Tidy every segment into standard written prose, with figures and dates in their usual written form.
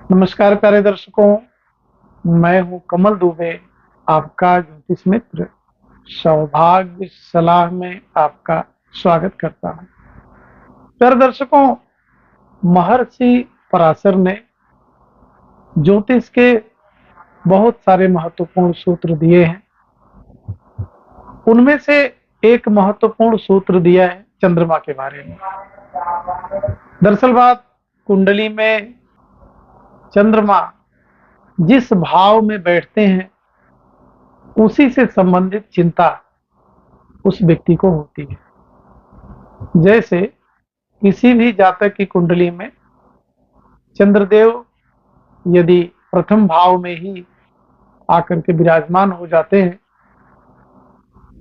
नमस्कार प्यारे दर्शकों, मैं हूं कमल दुबे, आपका ज्योतिष मित्र। सौभाग्य सलाह में आपका स्वागत करता हूं। प्यारे दर्शकों, महर्षि पराशर ने ज्योतिष के बहुत सारे महत्वपूर्ण सूत्र दिए हैं। उनमें से एक महत्वपूर्ण सूत्र दिया है चंद्रमा के बारे में। दरअसल बात कुंडली में चंद्रमा जिस भाव में बैठते हैं उसी से संबंधित चिंता उस व्यक्ति को होती है। जैसे किसी भी जातक की कुंडली में चंद्रदेव यदि प्रथम भाव में ही आकर के विराजमान हो जाते हैं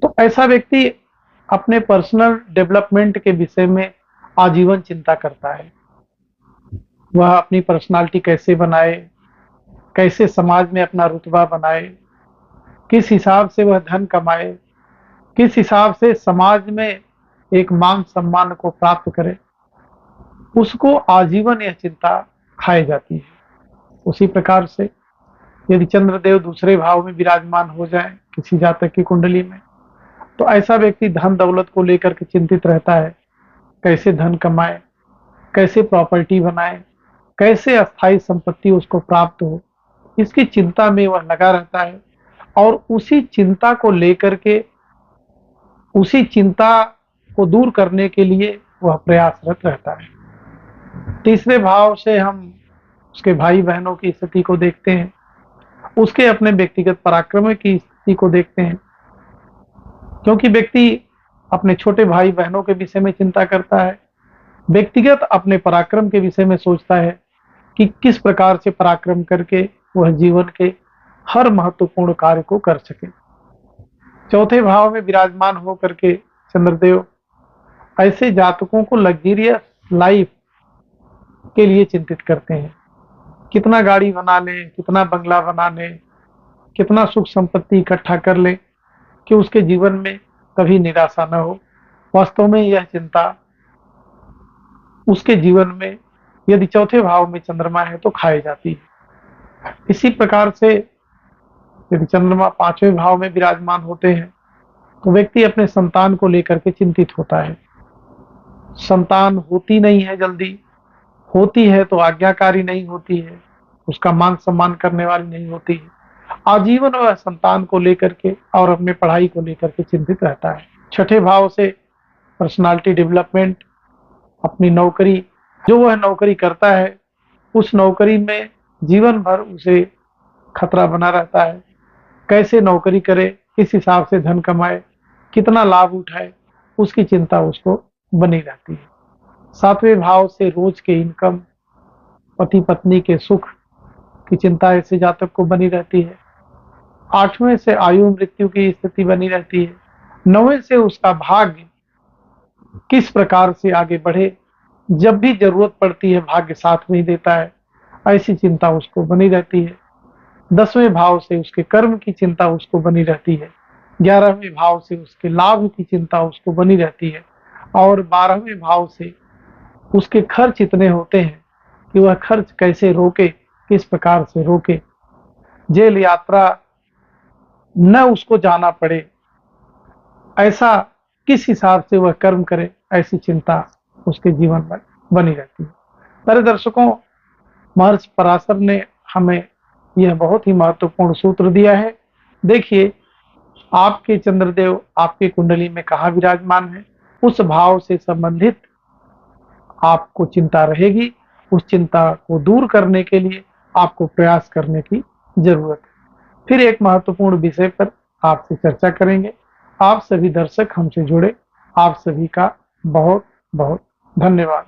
तो ऐसा व्यक्ति अपने पर्सनल डेवलपमेंट के विषय में आजीवन चिंता करता है। वह अपनी पर्सनालिटी कैसे बनाए, कैसे समाज में अपना रुतबा बनाए, किस हिसाब से वह धन कमाए, किस हिसाब से समाज में एक मान सम्मान को प्राप्त करे, उसको आजीवन यह चिंता खाई जाती है। उसी प्रकार से यदि चंद्रदेव दूसरे भाव में विराजमान हो जाए किसी जातक की कुंडली में तो ऐसा व्यक्ति धन दौलत को लेकर के चिंतित रहता है। कैसे धन कमाए, कैसे प्रॉपर्टी बनाए, कैसे अस्थायी संपत्ति उसको प्राप्त हो, इसकी चिंता में वह लगा रहता है और उसी चिंता को लेकर के, उसी चिंता को दूर करने के लिए वह प्रयासरत रहता है। तीसरे भाव से हम उसके भाई बहनों की स्थिति को देखते हैं, उसके अपने व्यक्तिगत पराक्रम की स्थिति को देखते हैं, क्योंकि व्यक्ति अपने छोटे भाई बहनों के विषय में चिंता करता है, व्यक्तिगत अपने पराक्रम के विषय में सोचता है कि किस प्रकार से पराक्रम करके वह जीवन के हर महत्वपूर्ण कार्य को कर सके। चौथे भाव में विराजमान होकर के चंद्रदेव ऐसे जातकों को लग्जरियस लाइफ के लिए चिंतित करते हैं। कितना गाड़ी बना ले, कितना बंगला बना ले, कितना सुख संपत्ति इकट्ठा कर ले कि उसके जीवन में कभी निराशा न हो। वास्तव में यह चिंता उसके जीवन में यदि चौथे भाव में चंद्रमा है तो खाई जाती है। इसी प्रकार से यदि चंद्रमा पांचवें भाव में विराजमान होते हैं तो व्यक्ति अपने संतान को लेकर के चिंतित होता है। संतान होती नहीं है, जल्दी होती है तो आज्ञाकारी नहीं होती है, उसका मान सम्मान करने वाली नहीं होती है। आजीवन वह संतान को लेकर के और अपने पढ़ाई को लेकर के चिंतित रहता है। छठे भाव से पर्सनालिटी डेवलपमेंट, अपनी नौकरी, जो वह नौकरी करता है उस नौकरी में जीवन भर उसे खतरा बना रहता है। कैसे नौकरी करे, किस हिसाब से धन कमाए, कितना लाभ उठाए, उसकी चिंता उसको बनी रहती है। सातवें भाव से रोज के इनकम, पति पत्नी के सुख की चिंता ऐसे जातक को बनी रहती है। आठवें से आयु मृत्यु की स्थिति बनी रहती है। नौवें से उसका भाग्य किस प्रकार से आगे बढ़े, जब भी जरूरत पड़ती है भाग्य साथ नहीं देता है, ऐसी चिंता उसको बनी रहती है। 10वें भाव से उसके कर्म की चिंता उसको बनी रहती है। 11वें भाव से उसके लाभ की चिंता उसको बनी रहती है और 12वें भाव से उसके खर्च इतने होते हैं कि वह खर्च कैसे रोके, किस प्रकार से रोके, जेल यात्रा न उसको जाना पड़े, ऐसा किस हिसाब से वह कर्म करे, ऐसी चिंता उसके जीवन में बनी रहती है। मेरे दर्शकों, महर्षि पराशर ने हमें यह बहुत ही महत्वपूर्ण सूत्र दिया है। देखिए, आपके चंद्रदेव आपकी कुंडली में कहाँ विराजमान है, उस भाव से संबंधित आपको चिंता रहेगी। उस चिंता को दूर करने के लिए आपको प्रयास करने की जरूरत है। फिर एक महत्वपूर्ण विषय पर आपसे चर्चा करेंगे। आप सभी दर्शक हमसे जुड़े, आप सभी का बहुत बहुत धन्यवाद।